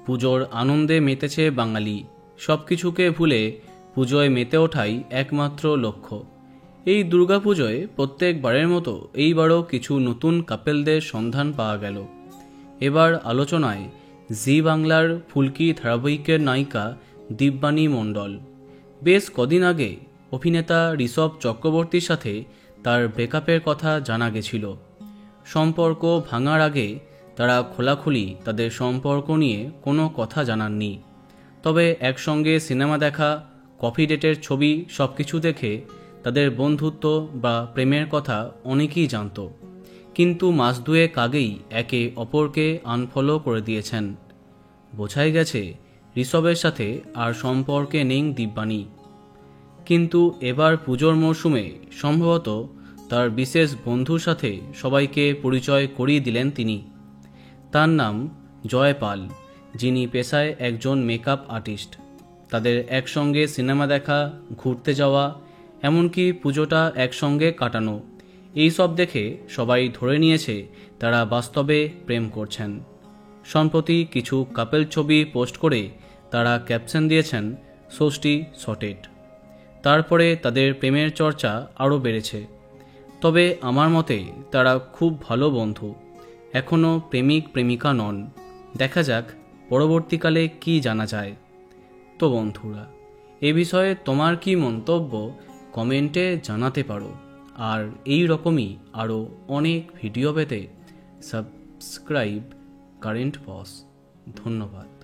পুজোর আনন্দে মেতেছে বাঙালি। সব কিছুকে ভুলে পুজোয় মেতে ওঠাই একমাত্র লক্ষ্য। এই দুর্গাপুজোয় প্রত্যেকবারের মতো এইবারও কিছু নতুন কাপেলদের সন্ধান পাওয়া গেল। এবার আলোচনায় জি বাংলার ফুলকি ধারাবাহিকের নায়িকা দিব্যানী মণ্ডল। বেশ কদিন আগে অভিনেতা ঋষভ চক্রবর্তীর সাথে তার ব্রেকআপের কথা জানা গেছিল। সম্পর্ক ভাঙার আগে তারা খোলাখুলি তাদের সম্পর্ক নিয়ে কোনো কথা জানাননি। তবে একসঙ্গে সিনেমা দেখা, কফি ডেটের ছবি সব কিছু দেখে তাদের বন্ধুত্ব বা প্রেমের কথা অনেকেই জানত। কিন্তু মাস দুয়েক আগেই একে অপরকে আনফলো করে দিয়েছেন। বোঝাই গেছে ঋষভের সাথে আর সম্পর্কে নেই দিব্যানী। কিন্তু এবার পুজোর মরশুমে সম্ভবত তার বিশেষ বন্ধুর সাথে সবাইকে পরিচয় করিয়ে দিলেন তিনি। তার নাম জয় পাল, যিনি পেশায় একজন মেকআপ আর্টিস্ট। তাদের একসঙ্গে সিনেমা দেখা, ঘুরতে যাওয়া, এমনকি পুজোটা একসঙ্গে কাটানো, এই সব দেখে সবাই ধরে নিয়েছে তারা বাস্তবে প্রেম করছেন। সম্প্রতি কিছু কাপেল ছবি পোস্ট করে তারা ক্যাপশন দিয়েছেন ষষ্ঠী সটেড। তারপরে তাদের প্রেমের চর্চা আরও বেড়েছে। তবে আমার মতে তারা খুব ভালো বন্ধু, এখনও প্রেমিক প্রেমিকা নন। দেখা যাক পরবর্তীকালে কি জানা যায়। তো বন্ধুরা, এ বিষয়ে তোমার কি মন্তব্য কমেন্টে জানাতে পারো। আর এই রকমই আরও অনেক ভিডিও পেতে সাবস্ক্রাইব কারেন্ট বস। ধন্যবাদ।